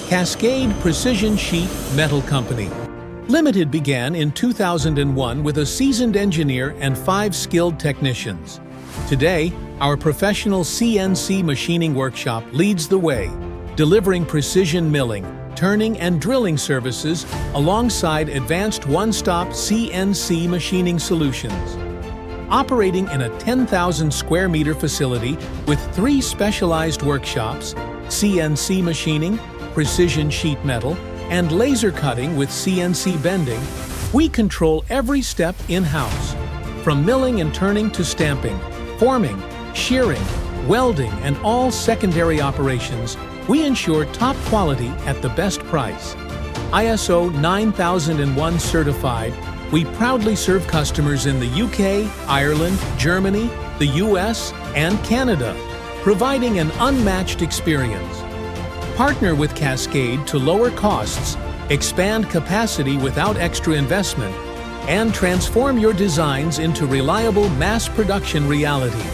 Cascade Precision Sheet Metal Company. Limited began in 2001 with a seasoned engineer and 5 skilled technicians. Today, our professional CNC machining workshop leads the way, delivering precision milling, turning and drilling services alongside advanced one-stop CNC machining solutions. Operating in a 10,000 square meter facility with 3 specialized workshops, CNC machining, precision sheet metal, and laser cutting with CNC bending, we control every step in-house. From milling and turning to stamping, forming, shearing, welding, and all secondary operations, we ensure top quality at the best price. ISO 9001 certified, we proudly serve customers in the UK, Ireland, Germany, the US, and Canada, providing an unmatched experience. Partner with Cascade to lower costs, expand capacity without extra investment, and transform your designs into reliable mass production reality.